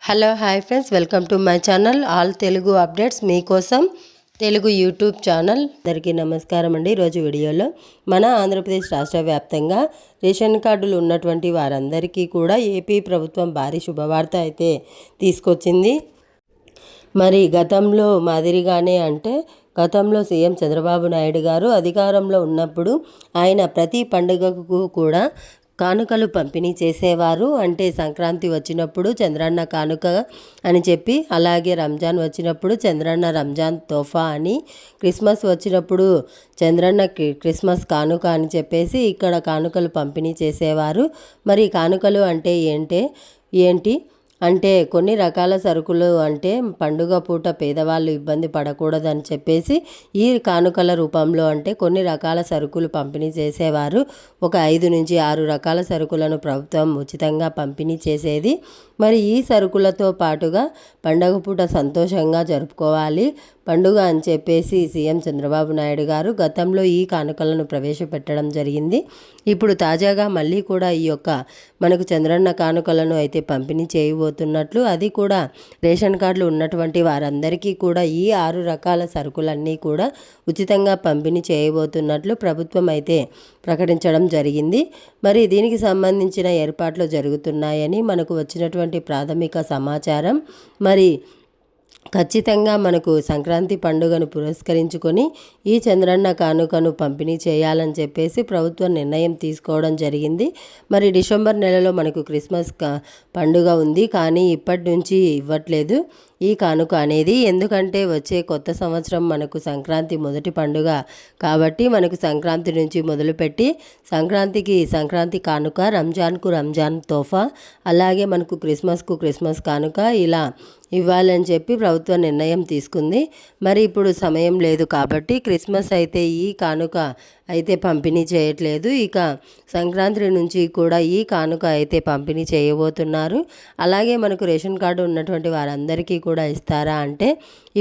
Hello hi friends, welcome to my channel all Telugu updates మీకోసం Telugu YouTube channel. అందరికీ నమస్కారం అండి. ఈరోజు వీడియోలో మన ఆంధ్రప్రదేశ్ రాష్ట్ర వ్యాప్తంగా రేషన్ కార్డులు ఉన్నటువంటి వారందరికీ కూడా ఏపీ ప్రభుత్వం భారీ శుభవార్త అయితే తీసుకొచ్చింది. మరి గతంలో మాదిరిగానే గతంలో సీఎం చంద్రబాబు నాయుడు గారు అధికారంలో ఉన్నప్పుడు ఆయన ప్రతి పండుగకు కూడా కానుకలు పంపిణీ చేసేవారు. అంటే సంక్రాంతి వచ్చినప్పుడు చంద్రన్న కానుక అని చెప్పి, అలాగే రంజాన్ వచ్చినప్పుడు చంద్రన్న రంజాన్ తోఫా అని, క్రిస్మస్ వచ్చినప్పుడు చంద్రన్న క్రిస్మస్ కానుక అని చెప్పేసి ఇక్కడ కానుకలు పంపిణీ చేసేవారు. మరి కానుకలు అంటే ఏంటి అంటే కొన్ని రకాల సరుకులు, అంటే పండుగ పూట పేదవాళ్ళు ఇబ్బంది పడకూడదని చెప్పేసి ఈ కానుకల రూపంలో కొన్ని రకాల సరుకులు పంపిణీ చేసేవారు. ఒక 5 నుంచి 6 రకాల సరుకులను ప్రభుత్వం ఉచితంగా పంపిణీ చేసేది. మరి ఈ సరుకులతో పాటుగా పండుగ పూట సంతోషంగా జరుపుకోవాలి పండుగ అని చెప్పేసి సీఎం చంద్రబాబు నాయుడు గారు గతంలో ఈ కానుకలను ప్రవేశపెట్టడం జరిగింది. ఇప్పుడు తాజాగా మళ్ళీ కూడా ఈ మనకు చంద్రన్న కానుకలను అయితే పంపిణీ చేయబోతున్నట్లు, అది కూడా రేషన్ కార్డులు ఉన్నటువంటి వారందరికీ కూడా ఈ 6 రకాల సరుకులన్నీ కూడా ఉచితంగా పంపిణీ చేయబోతున్నట్లు ప్రభుత్వం అయితే ప్రకటించడం జరిగింది. మరి దీనికి సంబంధించిన ఏర్పాట్లు జరుగుతున్నాయని మనకు వచ్చినటువంటి ప్రాథమిక సమాచారం. మరి ఖచ్చితంగా మనకు సంక్రాంతి పండుగను పురస్కరించుకొని ఈ చంద్రన్న కానుకను పంపిణీ చేయాలని చెప్పేసి ప్రభుత్వం నిర్ణయం తీసుకోవడం జరిగింది. మరి డిసెంబర్ నెలలో మనకు క్రిస్మస్ పండుగ ఉంది, కానీ ఇప్పటి నుంచి ఇవ్వట్లేదు ఈ కానుక అనేది. ఎందుకంటే వచ్చే కొత్త సంవత్సరం మనకు సంక్రాంతి మొదటి పండుగ కాబట్టి మనకు సంక్రాంతి నుంచి మొదలుపెట్టి సంక్రాంతి కానుక, రంజాన్కు రంజాన్ తోఫా, అలాగే మనకు క్రిస్మస్కు క్రిస్మస్ కానుక ఇలా ఇవ్వాలని చెప్పి ప్రభుత్వం నిర్ణయం తీసుకుంది. మరి ఇప్పుడు సమయం లేదు కాబట్టి క్రిస్మస్ అయితే ఈ కానుక అయితే పంపిణీ చేయట్లేదు. ఇక సంక్రాంతి నుంచి కూడా ఈ కానుక అయితే పంపిణీ చేయబోతున్నారు. అలాగే మనకు రేషన్ కార్డు ఉన్నటువంటి వారందరికీ కూడా ఇస్తారా అంటే,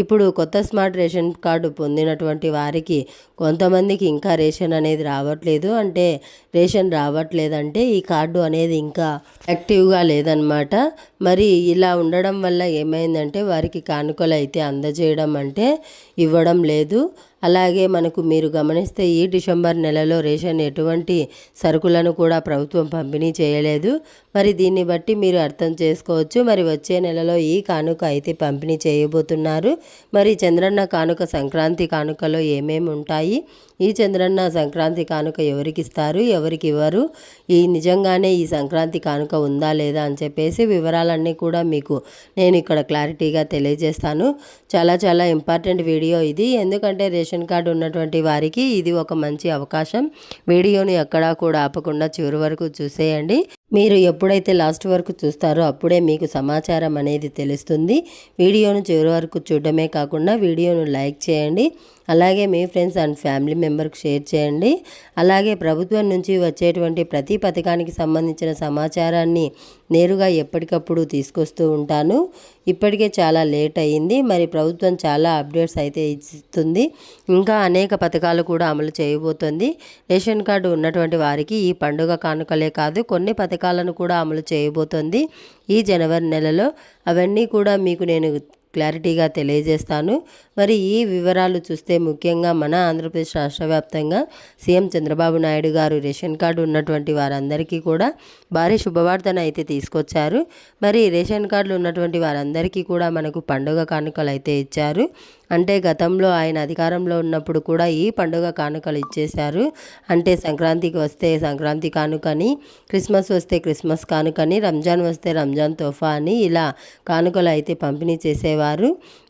ఇప్పుడు కొత్త స్మార్ట్ రేషన్ కార్డు పొందినటువంటి వారికి కొంతమందికి ఇంకా రేషన్ అనేది రావట్లేదు. అంటే రేషన్ రావట్లేదంటే ఈ కార్డు అనేది ఇంకా యాక్టివ్గా లేదనమాట. మరి ఇలా ఉండడం వల్ల ఏమైందంటే వారికి కానుకలు అయితే అందజేయడం ఇవ్వడం లేదు. అలాగే మనకు మీరు గమనిస్తే ఈ డిసెంబర్ నెలలో రేషన్ ఎటువంటి సరుకులను కూడా ప్రభుత్వం పంపిణీ చేయలేదు. మరి దీన్ని బట్టి మీరు అర్థం చేసుకోవచ్చు. మరి వచ్చే నెలలో ఈ కానుక అయితే పంపిణీ చేయబోతున్నారు. మరి చంద్రన్న కానుక సంక్రాంతి కానుకలో ఏమేమి ఉంటాయి, ఈ చంద్రన్న సంక్రాంతి కానుక ఎవరికి ఇస్తారు, ఎవరికి ఇవ్వరు, నిజంగానే ఈ సంక్రాంతి కానుక ఉందా లేదా అని చెప్పేసి వివరాలన్నీ కూడా మీకు నేను ఇక్కడ క్లారిటీగా తెలియజేస్తాను. చాలా ఇంపార్టెంట్ వీడియో ఇది. ఎందుకంటే రేషన్ కార్డు ఉన్నటువంటి వారికి ఇది ఒక మంచి అవకాశం. వీడియోని ఎక్కడా కూడా ఆపకుండా చివరి వరకు చూసేయండి. మీరు ఎప్పుడైతే లాస్ట్ వరకు చూస్తారో అప్పుడే మీకు సమాచారం అనేది తెలుస్తుంది. వీడియోను చివరి వరకు చూడడమే కాకుండా వీడియోను లైక్ చేయండి. అలాగే మీ ఫ్రెండ్స్ అండ్ ఫ్యామిలీ మెంబర్కి షేర్ చేయండి. అలాగే ప్రభుత్వం నుంచి వచ్చేటువంటి ప్రతి పథకానికి సంబంధించిన సమాచారాన్ని నేరుగా ఎప్పటికప్పుడు తీసుకొస్తూ ఉంటాను. ఇప్పటికే చాలా లేట్ అయ్యింది. మరి ప్రభుత్వం చాలా అప్డేట్స్ అయితే ఇస్తుంది. ఇంకా అనేక పథకాలు కూడా అమలు చేయబోతోంది. రేషన్ కార్డు ఉన్నటువంటి వారికి ఈ పండుగ కానుకలే కాదు, కొన్ని పథకాలను కూడా అమలు చేయబోతోంది ఈ జనవరి నెలలో. అవన్నీ కూడా మీకు నేను క్లారిటీగా తెలియజేస్తాను. మరి ఈ వివరాలు చూస్తే ముఖ్యంగా మన ఆంధ్రప్రదేశ్ రాష్ట్ర వ్యాప్తంగా సీఎం చంద్రబాబు నాయుడు గారు రేషన్ కార్డు ఉన్నటువంటి వారందరికీ కూడా భారీ శుభవార్తను అయితే తీసుకొచ్చారు. మరి రేషన్ కార్డులు ఉన్నటువంటి వారందరికీ కూడా మనకు పండుగ కానుకలు అయితే ఇచ్చారు. అంటే గతంలో ఆయన అధికారంలో ఉన్నప్పుడు కూడా ఈ పండుగ కానుకలు ఇచ్చేశారు. అంటే సంక్రాంతికి వస్తే సంక్రాంతి కానుకని, క్రిస్మస్ వస్తే క్రిస్మస్ కానుకని, రంజాన్ వస్తే రంజాన్ తోఫా అని ఇలా కానుకలు అయితే పంపిణీ చేసేవారు.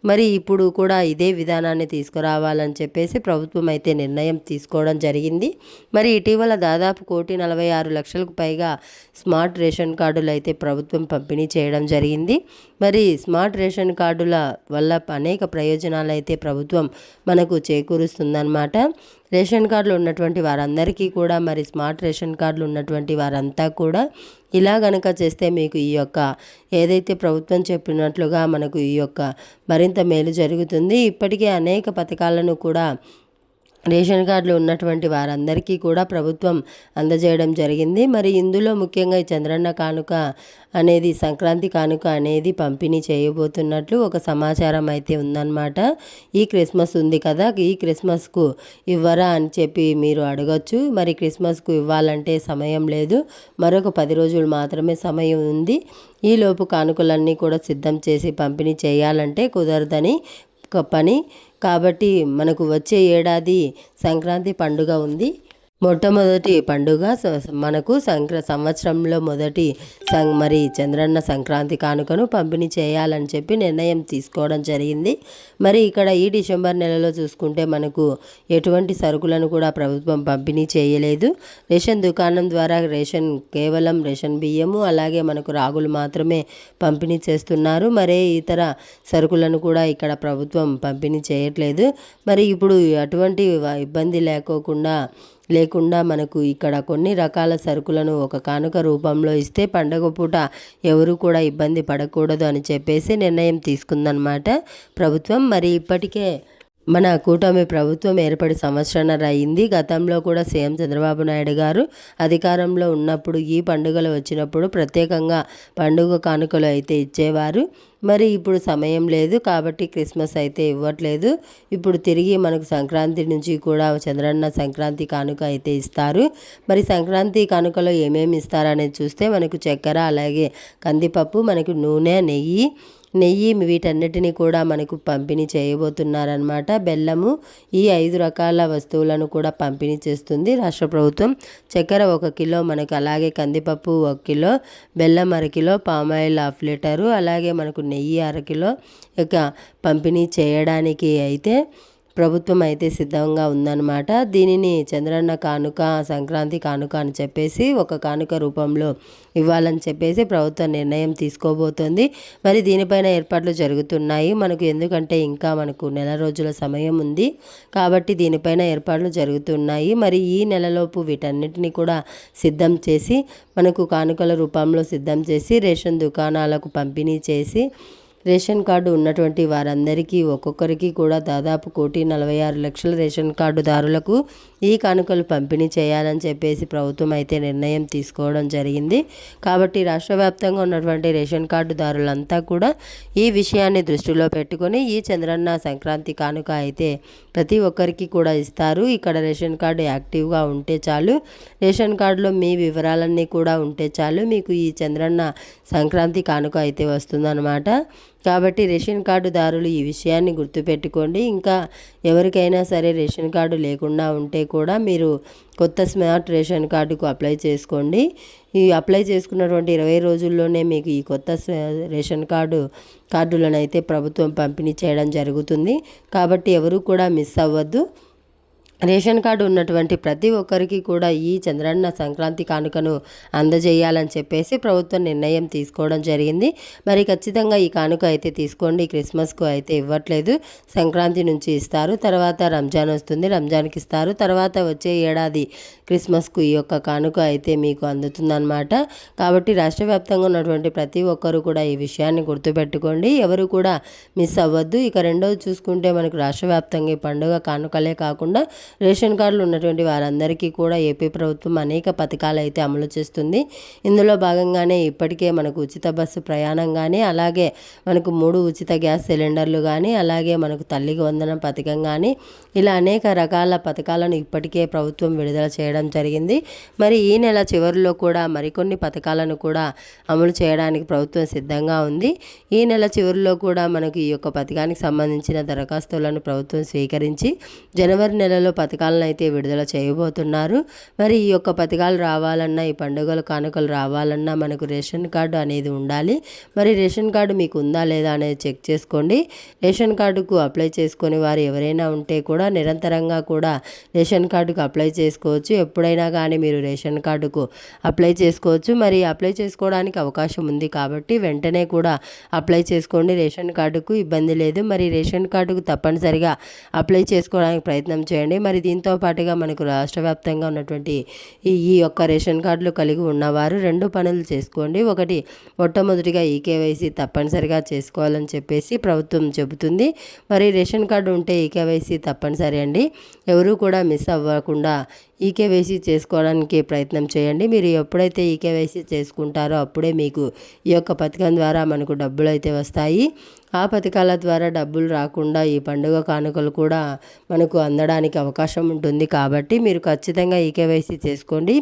మరి ఇప్పుడు కూడా ఇదే విధానాన్ని తీసుకురావాలని చెప్పేసి ప్రభుత్వం అయితే నిర్ణయం తీసుకోవడం జరిగింది. మరి ఇటీవల దాదాపు 1,46,00,000కు పైగా స్మార్ట్ రేషన్ కార్డులు అయితే ప్రభుత్వం పంపిణీ చేయడం జరిగింది. మరి స్మార్ట్ రేషన్ కార్డుల వల్ల అనేక ప్రయోజనాలు అయితే ప్రభుత్వం మనకు చేకూరుస్తుందన్నమాట. రేషన్ కార్డులు ఉన్నటువంటి వారందరికీ కూడా, మరి స్మార్ట్ రేషన్ కార్డులు ఉన్నటువంటి వారంతా కూడా ఇలా గనక చేస్తే మీకు ఏదైతే ప్రభుత్వం చెప్పినట్లుగా మనకు మరింత మేలు జరుగుతుంది. ఇప్పటికే అనేక పథకాలను కూడా రేషన్ కార్డులు ఉన్నటువంటి వారందరికీ కూడా ప్రభుత్వం అందజేయడం జరిగింది. మరి ఇందులో ముఖ్యంగా ఈ చంద్రన్న కానుక అనేది, సంక్రాంతి కానుక అనేది పంపిణీ చేయబోతున్నట్లు ఒక సమాచారం అయితే ఉందన్నమాట. ఈ క్రిస్మస్ ఉంది కదా, ఈ క్రిస్మస్కు ఇవ్వరా అని చెప్పి మీరు అడగచ్చు. మరి క్రిస్మస్కు ఇవ్వాలంటే సమయం లేదు, మరొక 10 రోజులు మాత్రమే సమయం ఉంది. ఈలోపు కానుకలన్నీ కూడా సిద్ధం చేసి పంపిణీ చేయాలంటే కుదరదని పని. కాబట్టి మనకు వచ్చే ఏడాది సంక్రాంతి పండుగ ఉంది. మొట్టమొదటి పండుగ మనకు సంవత్సరంలో మొదటి మరి చంద్రన్న సంక్రాంతి కానుకను పంపిణీ చేయాలని చెప్పి నిర్ణయం తీసుకోవడం జరిగింది. మరి ఇక్కడ ఈ డిసెంబర్ నెలలో చూసుకుంటే మనకు ఎటువంటి సరుకులను కూడా ప్రభుత్వం పంపిణీ చేయలేదు. రేషన్ దుకాణం ద్వారా కేవలం రేషన్ బియ్యము అలాగే మనకు రాగులు మాత్రమే పంపిణీ చేస్తున్నారు. మరే ఇతర సరుకులను కూడా ఇక్కడ ప్రభుత్వం పంపిణీ చేయట్లేదు. మరి ఇప్పుడు అటువంటి ఇబ్బంది లేకుండా మనకు ఇక్కడ కొన్ని రకాల సరుకులను ఒక కానుక రూపంలో ఇస్తే పండగ పూట ఎవరు కూడా ఇబ్బంది పడకూడదు అని చెప్పేసి నిర్ణయం తీసుకుందన్నమాట ప్రభుత్వం. మరి ఇప్పటికే మన కూటమి ప్రభుత్వం ఏర్పడి సంవత్సరన్నర అయింది. గతంలో కూడా సీఎం చంద్రబాబు నాయుడు గారు అధికారంలో ఉన్నప్పుడు ఈ పండుగలు వచ్చినప్పుడు ప్రత్యేకంగా పండుగ కానుకలు అయితే ఇచ్చేవారు. మరి ఇప్పుడు సమయం లేదు కాబట్టి క్రిస్మస్ అయితే ఇవ్వట్లేదు. ఇప్పుడు తిరిగి మనకు సంక్రాంతి నుంచి కూడా చంద్రన్న సంక్రాంతి కానుక అయితే ఇస్తారు. మరి సంక్రాంతి కానుకలో ఏమేమి ఇస్తారనేది చూస్తే మనకు చక్కెర, అలాగే కందిపప్పు, మనకు నూనె, నెయ్యి వీటన్నిటిని కూడా మనకు పంపిణీ చేయబోతున్నారనమాట. బెల్లము, ఈ 5 రకాల వస్తువులను కూడా పంపిణీ చేస్తుంది రాష్ట్ర ప్రభుత్వం. చక్కెర 1 కిలో మనకు, అలాగే కందిపప్పు 1 కిలో, బెల్లం 1 కిలో, పామాయిల్ 1/2 లీటరు, అలాగే మనకు నెయ్యి 1/2 కిలో ఇక పంపిణీ చేయడానికి అయితే ప్రభుత్వం అయితే సిద్ధంగా ఉందన్నమాట. దీనిని చంద్రన్న కానుక, సంక్రాంతి కానుక అని చెప్పేసి ఒక కానుక రూపంలో ఇవ్వాలని చెప్పేసి ప్రభుత్వం నిర్ణయం తీసుకోబోతోంది. మరి దీనిపైన ఏర్పాట్లు జరుగుతున్నాయి మనకు, ఎందుకంటే ఇంకా మనకు నెల రోజుల సమయం ఉంది కాబట్టి దీనిపైన ఏర్పాట్లు జరుగుతున్నాయి. మరి ఈ నెలలోపు వీటన్నిటిని కూడా సిద్ధం చేసి మనకు కానుకల రూపంలో సిద్ధం చేసి రేషన్ దుకాణాలకు పంపిణీ చేసి రేషన్ కార్డు ఉన్నటువంటి వారందరికీ ఒక్కొక్కరికి కూడా దాదాపు 1,46,00,000 రేషన్ కార్డుదారులకు ఈ కానుకలు పంపిణీ చేయాలని చెప్పేసి ప్రభుత్వం అయితే నిర్ణయం తీసుకోవడం జరిగింది. కాబట్టి రాష్ట్ర వ్యాప్తంగా ఉన్నటువంటి రేషన్ కార్డుదారులంతా కూడా ఈ విషయాన్ని దృష్టిలో పెట్టుకొని ఈ చంద్రన్న సంక్రాంతి కానుక అయితే ప్రతి ఒక్కరికి కూడా ఇస్తారు. ఇక్కడ రేషన్ కార్డు యాక్టివ్గా ఉంటే చాలు, రేషన్ కార్డులో మీ వివరాలన్నీ కూడా ఉంటే చాలు, మీకు ఈ చంద్రన్న సంక్రాంతి కానుక అయితే వస్తుందన్నమాట. కాబట్టి రేషన్ కార్డుదారులు ఈ విషయాన్ని గుర్తుపెట్టుకోండి. ఇంకా ఎవరికైనా సరే రేషన్ కార్డు లేకుండా ఉంటే కూడా మీరు కొత్త స్మార్ట్ రేషన్ కార్డుకు అప్లై చేసుకోండి. ఈ అప్లై చేసుకున్నటువంటి 20 రోజుల్లోనే మీకు ఈ కొత్త రేషన్ కార్డులను అయితే ప్రభుత్వం పంపిణీ చేయడం జరుగుతుంది. కాబట్టి ఎవరు కూడా మిస్ అవ్వద్దు. రేషన్ కార్డు ఉన్నటువంటి ప్రతి ఒక్కరికి కూడా ఈ చంద్రన్న సంక్రాంతి కానుకను అందజేయాలని చెప్పేసి ప్రభుత్వం నిర్ణయం తీసుకోవడం జరిగింది. మరి ఖచ్చితంగా ఈ కానుక అయితే తీసుకోండి. క్రిస్మస్కు అయితే ఇవ్వట్లేదు, సంక్రాంతి నుంచి ఇస్తారు. తర్వాత రంజాన్ వస్తుంది, రంజాన్కి ఇస్తారు. తర్వాత వచ్చే ఏడాది క్రిస్మస్కు ఈ యొక్క కానుక అయితే మీకు అందుతుందన్నమాట. కాబట్టి రాష్ట్ర వ్యాప్తంగా ఉన్నటువంటి ప్రతి ఒక్కరు కూడా ఈ విషయాన్ని గుర్తుపెట్టుకోండి, ఎవరు కూడా మిస్ అవ్వద్దు. ఇక రెండోది చూసుకుంటే మనకు రాష్ట్ర వ్యాప్తంగా ఈ పండుగ కానుకలే కాకుండా రేషన్ కార్డులు ఉన్నటువంటి వారందరికీ కూడా ఏపీ ప్రభుత్వం అనేక పథకాలు అయితే అమలు చేస్తుంది. ఇందులో భాగంగానే ఇప్పటికే మనకు ఉచిత బస్సు ప్రయాణం కానీ, అలాగే మనకు 3 ఉచిత గ్యాస్ సిలిండర్లు కానీ, అలాగే మనకు తల్లికి వందనం పథకం కానీ, ఇలా అనేక రకాల పథకాలను ఇప్పటికే ప్రభుత్వం విడుదల చేయడం జరిగింది. మరి ఈ నెల చివరిలో కూడా మరికొన్ని పథకాలను కూడా అమలు చేయడానికి ప్రభుత్వం సిద్ధంగా ఉంది. ఈ నెల చివరిలో కూడా మనకు ఈ యొక్క పథకానికి సంబంధించిన దరఖాస్తులను ప్రభుత్వం స్వీకరించి జనవరి నెలలో పథకాలను అయితే విడుదల చేయబోతున్నారు. మరి ఈ యొక్క పథకాలు రావాలన్నా, ఈ పండుగల కానుకలు రావాలన్నా మనకు రేషన్ కార్డు అనేది ఉండాలి. మరి రేషన్ కార్డు మీకు ఉందా లేదా అనేది చెక్ చేసుకోండి. రేషన్ కార్డుకు అప్లై చేసుకొని వారు ఎవరైనా ఉంటే కూడా నిరంతరంగా కూడా రేషన్ కార్డుకు అప్లై చేసుకోవచ్చు. ఎప్పుడైనా కానీ మీరు రేషన్ కార్డుకు అప్లై చేసుకోవచ్చు. మరి అప్లై చేసుకోవడానికి అవకాశం ఉంది కాబట్టి వెంటనే కూడా అప్లై చేసుకోండి. రేషన్ కార్డుకు ఇబ్బంది లేదు. మరి రేషన్ కార్డుకు తప్పనిసరిగా అప్లై చేసుకోవడానికి ప్రయత్నం చేయండి. మరి దీంతో పాటుగా మనకు రాష్ట్ర వ్యాప్తంగా ఉన్నటువంటి ఈ యొక్క రేషన్ కార్డులు కలిగి ఉన్నవారు 2 పనులు చేసుకోండి. ఒకటి, మొట్టమొదటిగా ఈకేవైసీ తప్పనిసరిగా చేసుకోవాలని చెప్పేసి ప్రభుత్వం చెబుతుంది. మరి రేషన్ కార్డు ఉంటే ఈకేవైసీ తప్పనిసరి అండి. ఎవరూ కూడా మిస్ అవ్వకుండా ఈకేవైసీ చేసుకోవడానికి ప్రయత్నం చేయండి. మీరు ఎప్పుడైతే ఈకేవైసీ చేసుకుంటారో అప్పుడే మీకు ఈ యొక్క పథకం ద్వారా మనకు డబ్బులు అయితే వస్తాయి. ఆ పథకాల ద్వారా డబ్బులు రాకుండా ఈ పండుగ కానుకలు కూడా మనకు అందడానికి అవకాశం ఉంటుంది. కాబట్టి మీరు ఖచ్చితంగా ఈకేవైసీ చేసుకోండి.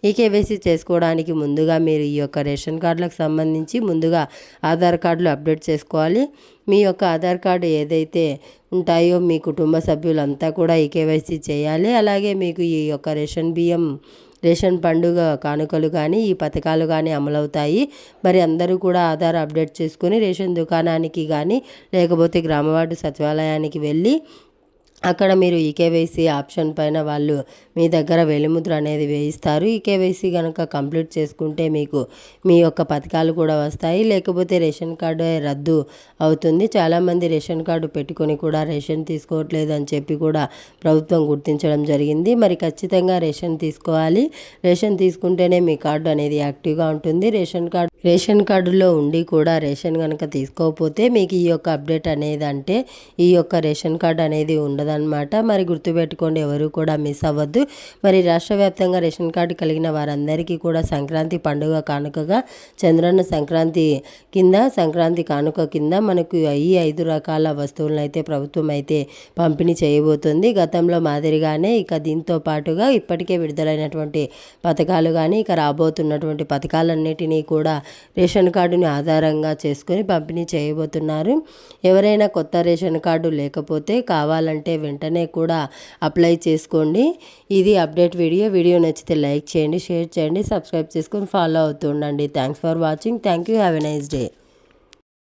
ఈకేవైసీ చేసుకోవడానికి ముందుగా మీరు ఈ యొక్క రేషన్ కార్డులకు సంబంధించి ముందుగా ఆధార్ కార్డులు అప్డేట్ చేసుకోవాలి. మీ యొక్క ఆధార్ కార్డు ఏదైతే ఉంటాయో మీ కుటుంబ సభ్యులంతా కూడా ఈకేవైసీ చేయాలి. అలాగే మీకు ఈ యొక్క రేషన్ పండుగ కానుకలు కానీ ఈ పథకాలు కానీ అమలవుతాయి. మరి అందరూ కూడా ఆధార్ అప్డేట్ చేసుకొని రేషన్ దుకాణానికి కానీ లేకపోతే గ్రామ వార్డు సచివాలయానికి వెళ్ళి అక్కడ మీరు ఈకేవైసీ ఆప్షన్ పైన వాళ్ళు మీ దగ్గర వెలిముద్ర అనేది వేయిస్తారు. ఈకేవైసీ కనుక కంప్లీట్ చేసుకుంటే మీకు మీ యొక్క పథకాలు కూడా వస్తాయి. లేకపోతే రేషన్ కార్డు రద్దు అవుతుంది. చాలామంది రేషన్ కార్డు పెట్టుకొని కూడా రేషన్ తీసుకోవట్లేదు అని చెప్పి కూడా ప్రభుత్వం గుర్తించడం జరిగింది. మరి ఖచ్చితంగా రేషన్ తీసుకోవాలి. రేషన్ తీసుకుంటేనే మీ కార్డు అనేది యాక్టివ్గా ఉంటుంది. రేషన్ కార్డులో ఉండి కూడా రేషన్ కనుక తీసుకోకపోతే మీకు ఈ యొక్క అప్డేట్ అనేది అంటే ఈ యొక్క రేషన్ కార్డు అనేది ఉండదన్నమాట. మరి గుర్తుపెట్టుకోండి, ఎవరు కూడా మిస్ అవ్వద్దు. మరి రాష్ట్ర వ్యాప్తంగా రేషన్ కార్డు కలిగిన వారందరికీ కూడా సంక్రాంతి పండుగ కానుకగా చంద్రన్న సంక్రాంతి కానుక కింద మనకు ఈ 5 రకాల వస్తువులను అయితే ప్రభుత్వం అయితే పంపిణీ చేయబోతుంది. గతంలో మాదిరిగానే ఇక దీంతో పాటుగా ఇప్పటికే విడుదలైనటువంటి పథకాలు కానీ ఇక రాబోతున్నటువంటి పథకాలన్నిటినీ కూడా రేషన్ కార్డుని ఆధారంగా చేసుకొని పంపిణీ చేయబోతున్నారు. ఎవరైనా కొత్త రేషన్ కార్డు లేకపోతే కావాలంటే వెంటనే కూడా అప్లై చేసుకోండి. ఇది అప్డేట్ వీడియో నచ్చితే లైక్ చేయండి, షేర్ చేయండి, సబ్స్క్రైబ్ చేసుకొని ఫాలో అవుతూ ఉండండి. Thanks for watching. Thank you. Have a nice day.